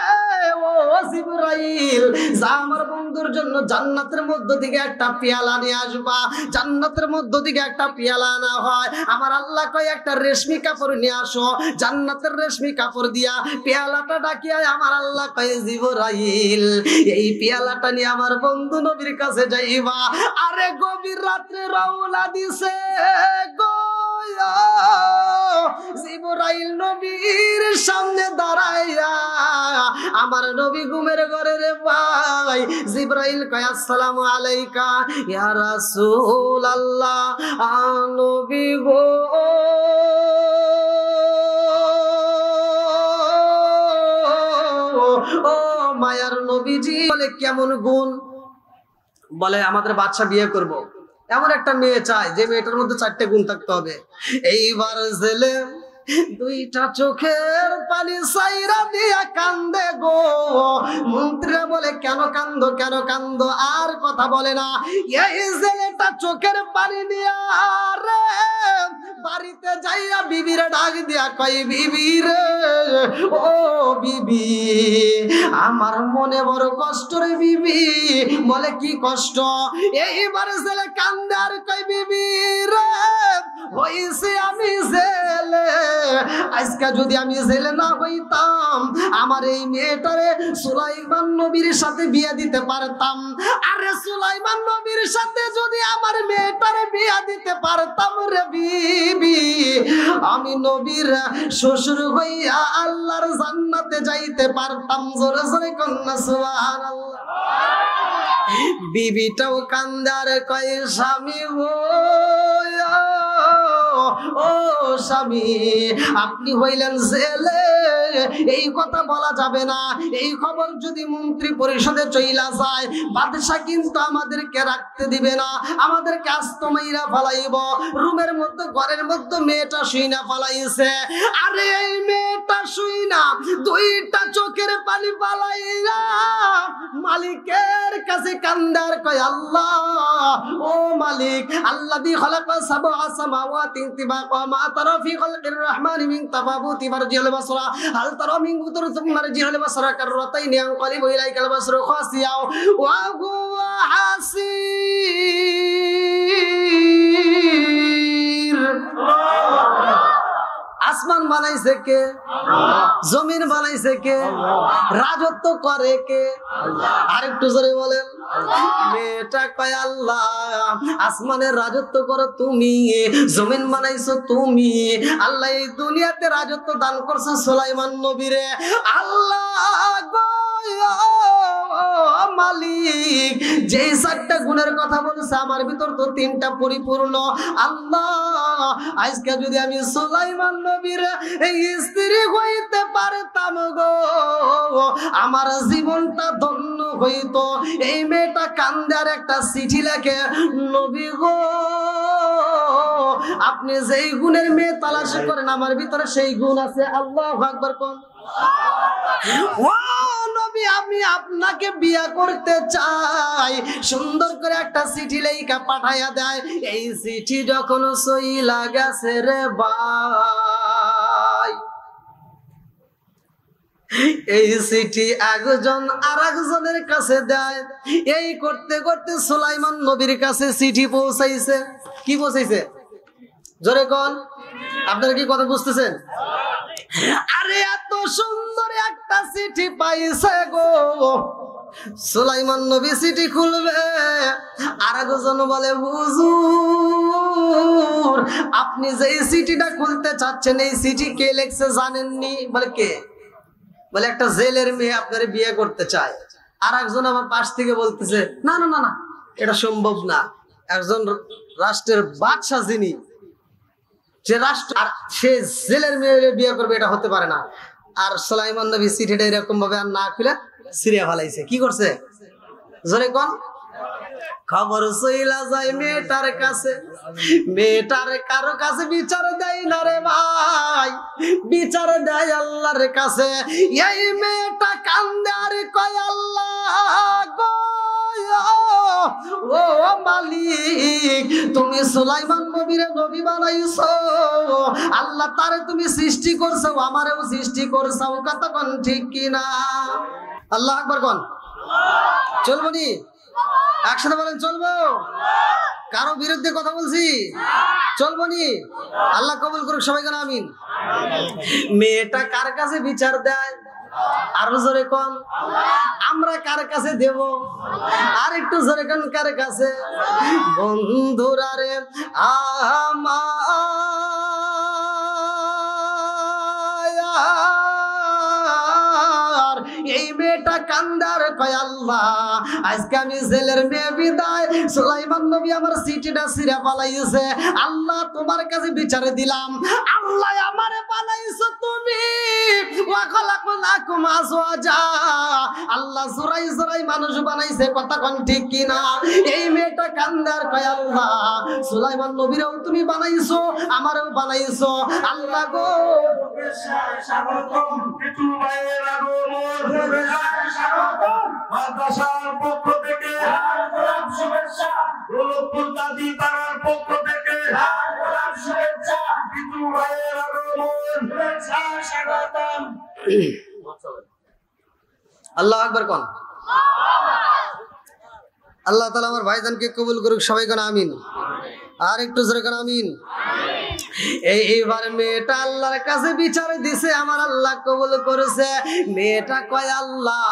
ও জিবরাইল যা আমার বন্ধুর জন্য জান্নাতের মধ্য থেকে একটা পেয়ালা নিয়ে আসবা। জান্নাতের মধ্য থেকে একটা পেয়ালা আনা হয়, আমার আল্লাহ কয় একটা রেশমি কাপড় নিয়ে আসো, জান্নাতের রেশমি কাপড় দিয়া পেয়ালাটা ডাকিয়া আমার আল্লাহ কয় জিবরাইল এই পেয়ালাটা নিয়ে আমার বন্ধু নবীর কাছে যাইবা। আরে গভীর রাত্রে রওনা দিছে গো, জিবরাইল নবীর সামনে দাঁড়াইয়া, আমার নবী ঘুমের ঘরে রে ভাই। জিবরাইল কয় আসসালামু আলাইকা ইয়া রাসূলুল্লাহ, নবী গো ও মায়ার নবীজি। বলে কেমন গুণ? বলে আমাদের বাদশা বিয়ে করব, এমন একটা মেয়ে চাই যে মেয়েটার মধ্যে 4টে গুণ থাকতে হবে। এইবার ছেলে 2টা চোখের পানি সাইরা দিয়া কান্দে গো। মন্ত্রীরা বলে কেন কান্দো, কেন কান্দো? আর কথা বলে না। এই ছেলেটা চোখের পানি দিয়া রে বাড়িতে যাইয়া বিবির ডাক দিয়া কই বিবি রে ও বিবি আমার মনে বড় কষ্ট রে বিবি। বলে কি কষ্ট? এইবার ছেলে কান্দে আর কই বিবি রে হইছে আমি জেলে। আজকে যদি আমি জেলে না হইতাম আমার এই মেয়েটারে সুলাইমান নবীর সাথে বিয়ে দিতে পারতাম। আরে সুলাইমান নবীর সাথে যদি আমার মেয়েটারে বিয়ে দিতে পারতাম রে বিবি আমি নবীর শ্বশুর হইয়া আল্লাহর জান্নাতে যাইতে পারতাম। জোরে জোরে কন্যা সুবহানাল্লাহ। বিবিটাও কান্দার কয় স্বামী ও স্বামী আপনি হইলেন জেলে, এই কথা বলা যাবে না। এই খবর যদি মন্ত্রী পরিষদে চইলা যায় বাদশা কিন্তু আমাদেরকে রাখতে দিবে না, আমাদেরকে আস্ত মাইরা ফালাইব। রুমের মধ্যে ঘরের মধ্যে মেয়েটা শুইনা ফালাইছে। আরে এই মেয়েটা শুইনা দুইটা চোখের পানি ফালাইয়া মালিকের কাছে কান্দার কয় আল্লাহ ও মালিক আল্লাযী খালাকা সাবআ সামাওয়াতি তিবাকা মা তারা ফি খালকির রহমানি মিন তাফাবুতি ফারজিল বাসরা হাল তারা মিন গুতুর সুম্মা রজিল বাসরা কাররাতাইন ইয়ানকালিবু ইলাইকাল বাসরু খাসিয়া ওয়া হুয়া হাসির। আসমান বানাইছে কে? জমিন বানাইছে কে? রাজত্ব করে কে? আরেকটু জোরে বলেন। মেয়েটা কয় আল্লাহ আসমানের রাজত্ব করো তুমি, জমিন বানাইছো তুমি। আল্লাহ এই দুনিয়াতে রাজত্ব দান করছো সুলাইমান নবীরে। আল্লাহ মালিক যেই চারটা গুণের কথা বলছে আমার ভিতর তো তিনটা পরিপূর্ণ। আল্লাহ আজকে যদি আমি সুলাইমান নবীর এই স্ত্রী হইতে পারতাম গো আমার জীবনটা ধন্য হইতো। এই মেয়েটা কান্দার একটা চিঠি লেখে নবী গো আপনি যেই গুণের মেয়ে তালাশ করেন আমার ভিতরে সেই গুণ আছে। আল্লাহু আকবার কোন। ও নবী আমি আপনাকে বিয়ে করতে চাই। সুন্দর করে একটা চিঠি লেখা পাঠাইয়া দেয়। এই চিঠি যখন সইলা গেছে রে ভাই, এই চিঠি একজন আর একজনের কাছে দেয়। এই করতে করতে সুলাইমান নবীর কাছে চিঠি পৌঁছাইছে। কি পৌঁছাইছে জোরে কোন? আপনারা কি কথা বুঝতেছেন? আরে এত সুন্দর একটা চিঠি পাইছে গো। সুলাইমান নবী চিঠি খুলবে আর একজন বলে হুজুর আপনি যে চিঠিটা খুলতে চাচ্ছেন এই চিঠি কে লিখছে জানেননি? বলে কে? বলে একটা জেলের মেয়ে আপনার বিয়ে করতে চায়। আর একজন আমার পাশ থেকে বলতেছে না না না না এটা সম্ভব না, একজন রাষ্ট্রের বাদশা যিনি যে রাষ্ট্র আর সে জেলের মেয়ে বিয়ে করবে এটা হতে পারে না। আর সুলাইমান নবী চিঠিটা এরকম ভাবে আর না খুলে সিরিয়া ফেলাইছে। কি করছে জোরে কোন? খবর সইলা যায় মেয়েটার কাছে। মেয়েটার কারো কাছে বিচার দেয় না রে ভাই, বিচার দেয় আল্লাহর কাছে। এই মেয়েটা কান্দে আর কয় আল্লাহ গো ও মালিক তুমি সুলাইমান নবীরে নবী বানাইছো। আল্লাহ তারে তুমি সৃষ্টি করছো আমারেও সৃষ্টি করছো। কথা কোন ঠিক কিনা? আল্লাহ আকবার কোন। চলবো নি? একসাথে বলেন চলবো। কারো বিরুদ্ধে কথা বলছি? চলবো নি? আল্লাহ কবুল করুক সবাই কেন আমিন। মেয়েটা কার কাছে বিচার দেয়? আর জোরে কোন। আমরা কার কাছে দেব? আর একটু জোরে কোন কার কাছে? বন্ধুরা রে আমার এই মেয়েটা কান্দার কয় আল্লাহ আজকে আমি জেলের মেয়ে বিদায় সুলাইমান নবী আমার চিঠিটা ছিঁড়ে পালাইছে। আল্লাহ তোমার কাছে বিচারে দিলাম। আল্লাহ আমারে পালাইছো তুমি। আল্লাহ জোরাই জোরাই মানুষ বানাইছে। কথা কোন ঠিক কিনা? এই মেয়েটা কান্দার কয় আল্লাহ সুলাইমান নবীরেও তুমি বানাইছো আমারও বানাইছো। আল্লাহ গো মাদ্রাসার পক্ষ থেকে শুভেচ্ছা, গোলকপুর দাদি পাড়ার পক্ষ থেকে শুভেচ্ছা। আল্লাহু আকবার কোন। আল্লাহ তাআলা আমার ভাইজানকে কবুল করুক, সবাই কোন আমিন। আর একটু জোরে কোন আমিন। এইবার মেয়েটা আল্লাহর কাছে বিচার দিছে, আমার আল্লাহ কবুল করেছে। মেয়েটা কয়, আল্লাহ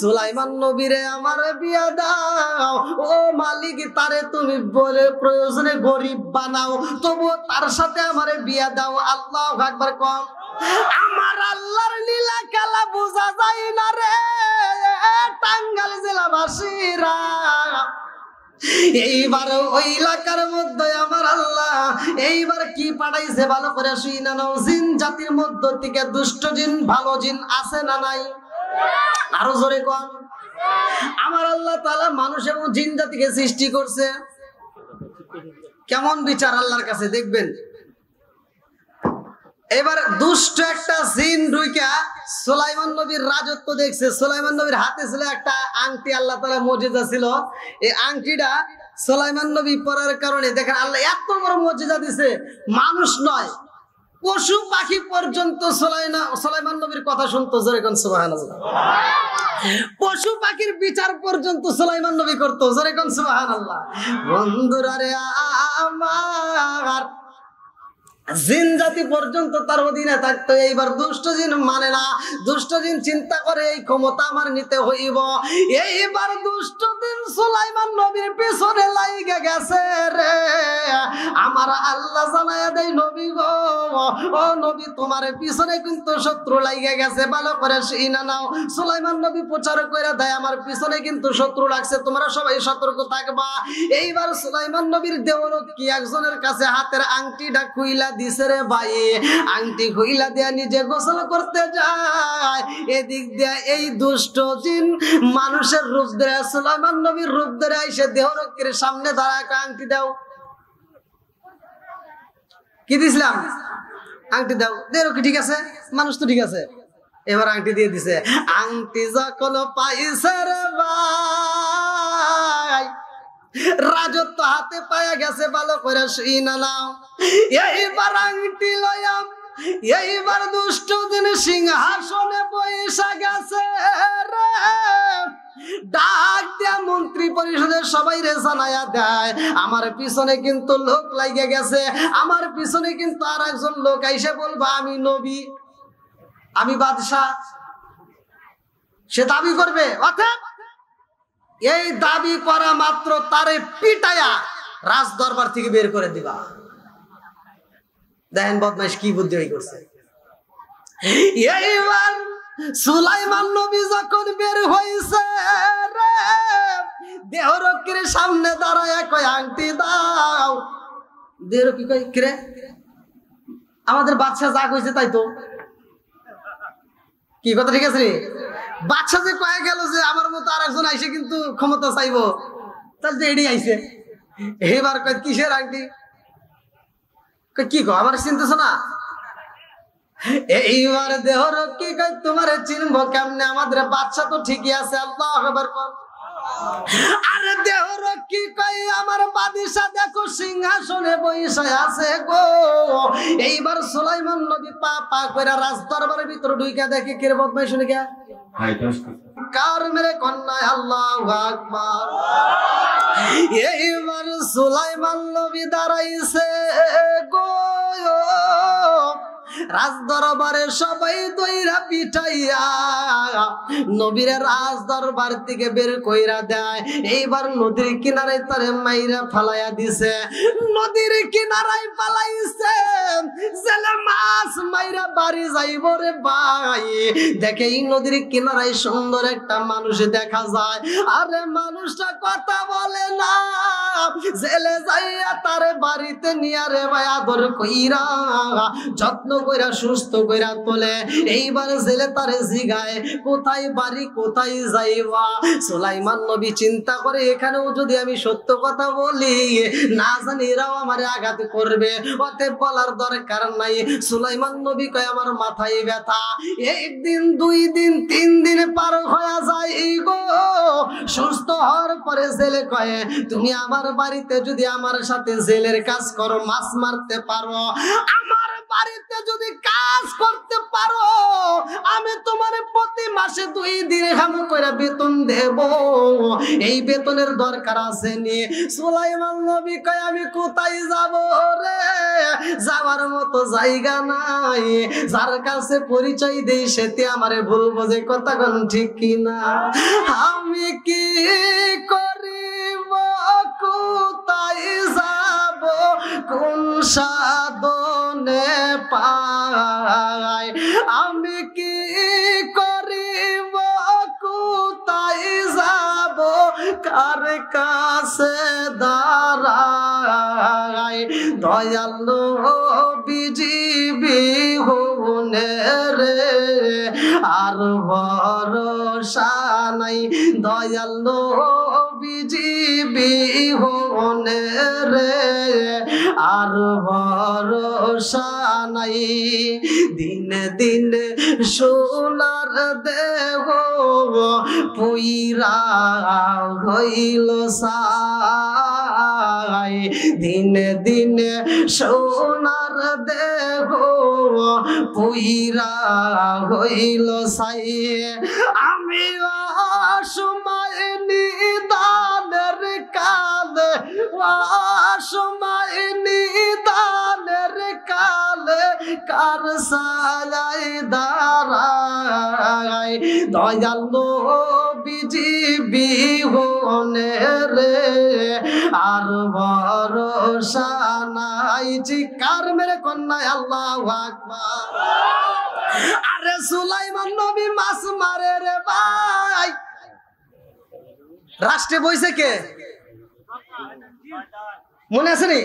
সুলাইমান নবীরে আমার বিয়া দাও। ও মালিক, তারে তুমি বলে প্রয়োজনে গরিব বানাও, তবুও তার সাথে আমারে বিয়া দাও। আল্লাহু আকবার কম। আমার আল্লাহর লীলা খেলা বোঝা যায় না রে টাঙ্গাইল জেলাবাসীরা। এইবার ওই এলাকার মধ্যে আমার আল্লাহ এইবার কি পাঠাইছে ভালো করে শুইনা নাও। জিন জাতির মধ্য থেকে দুষ্ট জিন ভালো জিন আছে না নাই? আরো জোরে কোন। আমার আল্লাহ তাআলা মানুষ এবং জিন জাতিকে সৃষ্টি করছে। কেমন বিচার আল্লাহর কাছে দেখবেন। এবার দুষ্ট একটা জিন ঢুইকা সুলাইমান নবীর রাজত্ব দেখছে। সুলাইমান নবীর হাতে ছিল একটা আংটি, আল্লাহ তাআলা মুজিজা ছিল। এই আংটিটা সুলাইমান নবী পরার কারণে দেখেন আল্লাহ এত বড় মুজিজা দিছে, মানুষ নয় পশু পাখি পর্যন্ত সুলাইমান নবীর কথা শুনতো। জোরে কোন সুবহানাল্লাহ। পশু পাখির বিচার পর্যন্ত সুলাইমান নবী করতো। জোরে কোন সুবহানাল্লাহ। বন্ধুরা রে আমার, জিন জাতি পর্যন্ত তার অধীনে থাকতো। এইবার দুষ্ট জিন মানে না, দুষ্ট জিন চিন্তা করে এই ক্ষমতা আমার নিতে হইব। এইবার দুষ্ট জিন সুলাইমান নবীর পিছনে লাইগা গেছে রে। আমার আল্লাহ জানায়া দেয়, নবী গো, ও নবী তোমার পিছনে কিন্তু শত্রু লাইগা গেছে, ভালো করে শুইনা নাও। সুলাইমান নবী প্রচার করে দেয়, আমার পিছনে কিন্তু শত্রু লাগছে, তোমরা সবাই সতর্ক থাকবা। এইবার সুলাইমান নবীর দেওরত কি একজনের কাছে হাতের আংটিটা খুইলা দিছে রে ভাই। আংটি খুইলা দিয়া নিজে গোসল করতে যায়, এদিক দিয়া এই দুষ্ট জিন মানুষের রূপ ধরে সুলাইমান নবীর রূপ ধরে এসে দেহরক্ষীর সামনে দাঁড়ায়, আংটি দাও। কি দিছিলাম? আংটি দাও। দেহরক্ষী ঠিক আছে, মানুষ তো ঠিক আছে। এবার আংটি দিয়ে দিছে। আংটি যখন পাইছে রে ভাই, রাজত্ব হাতে পায়া গেছে, ভালো করে শুইনা নাও। এইবার আংটি লয়াম, এইবার দুষ্ট দিন সিংহাসনে বইসা গেছে রে। ডাক দিয়া মন্ত্রী পরিষদের সবাই রে জানায়া দেয়, আমার পিছনে কিন্তু লোক লাগে গেছে, আমার পিছনে কিন্তু আর একজন লোক আইসে বলবা আমি নবী, আমি বাদশাহ। সে দাবি করবে, অর্থাৎ এই দাবি করা মাত্র তারে পিটায়া রাজ দরবার থেকে বের করে দিবা। দেখেন বদমাইশ কি বুদ্ধি হয়ে করছে। এইবার সুলাইমান নবী যখন বের হইছে রে, দেহরক্ষীর সামনে দাঁড়ায় কয় আংটি দাও। দেহরক্ষী কয় কিরে, আমাদের বাদশা যা কইছে তাই তো। কি কথা ঠিক আছে রে? বাদশা যে কয়ে গেল যে আমার মতো আর একজন আইসে কিন্তু ক্ষমতা চাইবো, তাহলে তো এডি আইছে। এবার কয় কিসের আংটি? কি কো আমার চিনতেছ না? এইবার দেহরক্ষী কয় তোমারে চিনবো কেমনে, আমাদের বাদশা তো ঠিকই আছে। আল্লাহু আকবার। আরে দেহরক্ষী কয় আমার বাদশা দেখো সিংহাসনে বইসা আছে গো। এইবার সুলাইমান নবী পা পা কইরা রাজ দরবারের ভিতর ঢুইকা দেখে কে বদমাইশ শুনে কে কার মেরে কন্যায়। আল্লাহু আকবার। এইবার সুলাইমান নবী দাঁড়াইছে গো, রাজ দরবারে সবাই দইরা পিটাইয়া নবীর রাজ দরবার থেকে বের কইরা দেয়। এইবার নদীর কিনারায় তারে মাইরা ফালাইয়া দিছে। নদীর কিনারায় পালাইছে, জেলে মাছ মাইরা বাড়ি যাইব রে ভাই। দেখে এই নদীর কিনারায় সুন্দর একটা মানুষ দেখা যায়, আরে মানুষটা কথা বলে না। জেলে যাইয়া তারে বাড়িতে নিয়া রে ভাই আদর কইরা যত্ন কইরা সুস্থ কইরা তোলে। এইবার জেলে তারে জিগায় কোথায় বাড়ি, কোথায় যাইবা। সুলাইমান নবী চিন্তা করে এখানেও যদি আমি সত্য কথা বলি না জানি এরাও আমারে আঘাত করবে, অতএব বলার দরকার নাই। সুলাইমান নবী কয় আমার মাথায় ব্যথা। একদিন, 2 দিন, 3 দিন পার হয়ে যায় গো। সুস্থ হওয়ার পরে ছেলে কয় তুমি আমার বাড়িতে যদি আমার সাথে জেলের কাজ করো, মাছ মারতে পারো, আমার বাড়িতে যদি কাজ করতে পারো, আমি তোমার প্রতি মাসে 2 দিরহাম করে বেতন দেব। এই বেতনের দরকার আছে নি। সুলাইমান নবী কয় আমি কোথায় যাব রে, যাওয়ার মতো জায়গা নাই। যার কাছে পরিচয় দেই সেটি আমারে ভুলবো যে, কথা কোন ঠিক কিনা? আমি কি করিব, কোথায় যাব, কোন সাধনে পাই? আমি কি করিব, কোথায় যাব, কার কাছে দাঁড়াই? দয়ালু বিজিবি হুনে রে, আর ভরসা নাই। দয়ালু বিজিবি হুনে রে, আর ভরসা নাই। দিনে দিনে সোনার দেহ পুইরা হইল সাই। দিনে দিনে সোনার দেহ পুইরা হইল সাই। আমি অসময় নিদানের কালে, অসময় নিদানের কালে কার সালাই দাঁড়াই? দয়ালু বিজিবি হুনে রে, আর ভরসা নাই। চিৎকার মেরে কন্যায় আল্লাহু আকবার। আরে সুলাইমান নবী মাছ মারে রে ভাই। রাষ্ট্রে বইছে কে মনে আছে নি?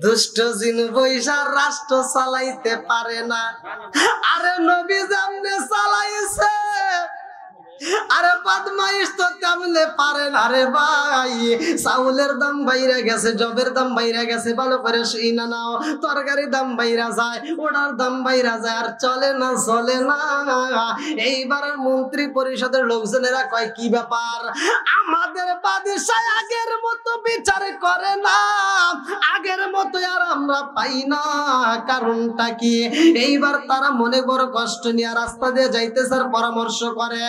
দুষ্ট জিন বৈশা রাষ্ট্র চালাইতে পারে না। আরে নবী যেমনে চালাইছে, আরে বদমাইশ তো তেমনে পারে না রে ভাই। চাউলের দাম বাইরে গেছে, জবের দাম বাইরে গেছে, ভালো করে শুই না নাও। তরকারির দাম বাইরা যায়, ওটার দাম বাইরা যায়, আর চলে না, চলে না। এইবার মন্ত্রী পরিষদের লোকজনেরা কয় কি ব্যাপার, আমাদের বাদশাহ আগের মতো বিচার করে না, আগের মতো আর আমরা পাই না, কারণটা কি? এইবার তারা মনে বড় কষ্ট নিয়ে রাস্তা দিয়ে যাইতেছে, পরামর্শ করে।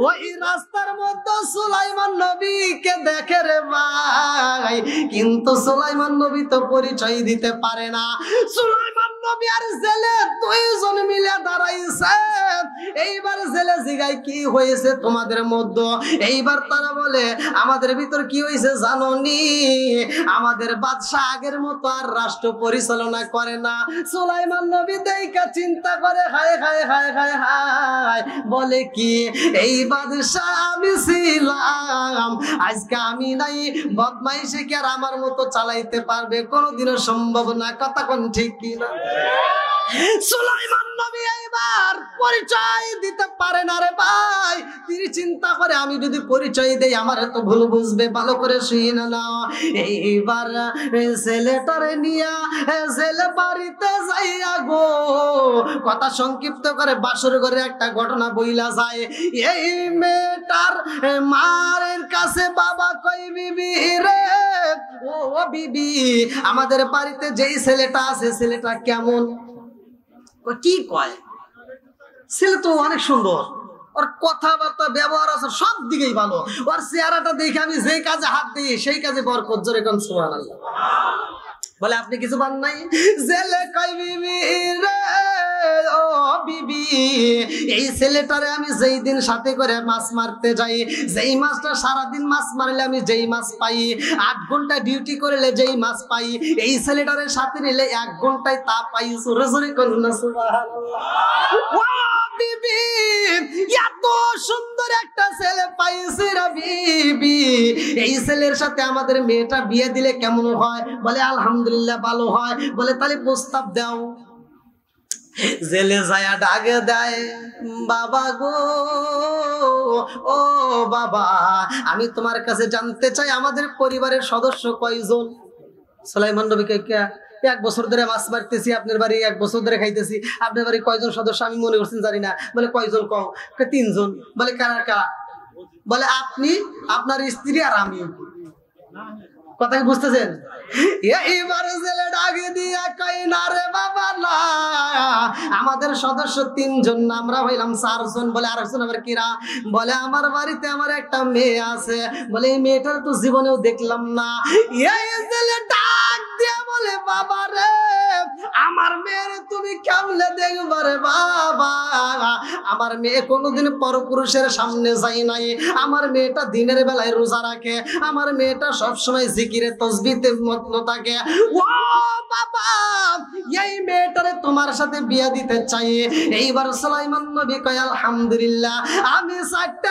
ওই রাস্তার মধ্যে সুলাইমান নবীকে দেখে রে ভাই, কিন্তু সুলাইমান নবী তো পরিচয় দিতে পারে না। সুলাইমান নবী আর জেলে 2 জন মিলে দাঁড়াইছে। এইবার জেলে জিগায় কি হয়েছে তোমাদের মধ্যে? এইবার তারা বলে আমাদের ভিতর কি হয়েছে জানো নি? আমাদের বাদশাহ আগের মতো আর রাষ্ট্র পরিচালনা করে না। সুলাইমান নবী দেখা চিন্তা করে, হায় হায় হায় হায় হায়, বলে কি এই বাদশাহ আমি ছিলাম, আজকে আমি নাই, বদমাইশে কি আর আমার মতো চালাইতে পারবে? কোনোদিনও সম্ভব না। কথা কোন ঠিক কিনা? সুলাইমান নবী এইবার পরিচয় দিতে পারে না রে ভাই। তিনি চিন্তা করে আমি যদি পরিচয় দেই আমার তো ভুল বুঝবে, ভালো করে শুনে নাও। এইবার ছেলেটারে নিয়া ছেলে বাড়িতে যাইয়া গো, কথা সংক্ষিপ্ত করে বাসর ঘরে একটা ঘটনা বইলা যায়। এই মেয়েটার মায়ের কাছে বাবা কই বিবি রে, ও বিবি আমাদের বাড়িতে যেই ছেলেটা আছে ছেলেটা কেমন? কি কয়? ছেলে তো অনেক সুন্দর, ওর কথাবার্তা ব্যবহার আছে সব দিকেই ভালো, ওর চেহারাটা দেখে আমি যে কাজে হাত দিই সেই কাজে বরকত। জোরে কোন সুবহানাল্লাহ। বলে আপনি কিছু পান নাই? জেলে কই বিবি রে, ও বিবি এই ছেলেটারে আমি যেই দিন সাথে করে মাছ মারতে যাই, যেই মাছটা সারাদিন মাছ মারলে আমি যেই মাছ পাই, 8 ঘন্টা ডিউটি করলে যেই মাছ পাই, এই ছেলেটারে সাথে নিলে 1 ঘন্টায় তা পাই। জোরে জোরে করুন সুবহানাল্লাহ। বিবি এত সুন্দর একটা ছেলে পাইছি রে বিবি, এই ছেলের সাথে আমাদের মেয়েটা বিয়ে দিলে কেমন হয়? বলে আলহামদুলিল্লাহ ভালো হয়। বলে তাহলে প্রস্তাব দাও। জেলে যায়া ডাকে দেয়, বাবা গো, ও বাবা আমি তোমার কাছে জানতে চাই আমাদের পরিবারের সদস্য কয়জন? সুলাইমান নবীকে 1 বছর ধরে মাছ মারতেছি, আপনার বাড়ি 1 বছর ধরে খাইতেছি, আপনার বাড়ি কয়জন সদস্য আমি মনে করছেন জানি না। বলে কয়জন? কও। 3 জন। বলে কারা কারা? বলে আপনি, আপনার স্ত্রী আর আমি। কথা কি বুঝতেছেন? এইবার ছেলে ডাকে দিয়া কই না রে বাবা না, আমাদের সদস্য 3 জন না, আমরা হইলাম 4 জন। বলে আরেকজন আবার কিরা? বলে আমার বাড়িতে আমার একটা মেয়ে আছে। বলে এই মেয়েটার তো জীবনেও দেখলাম না। এই ছেলে ডাক দিয়া বলে বাবা রে, আমার মেয়ের তুমি কেমনে দেখবা রে বাবা? আমার মেয়ে কোনোদিন পরপুরুষের সামনে যায় নাই, আমার মেয়েটা দিনের বেলায় রোজা রাখে, আমার মেয়েটা সবসময় জিকিরে তসবিতে মগ্ন থাকে। ও বাবা, এই মেয়েটারে তোমার সাথে বিয়া দিতে চাই। এইবার সুলাইমান নবী কয় আলহামদুলিল্লাহ, আমি 4টা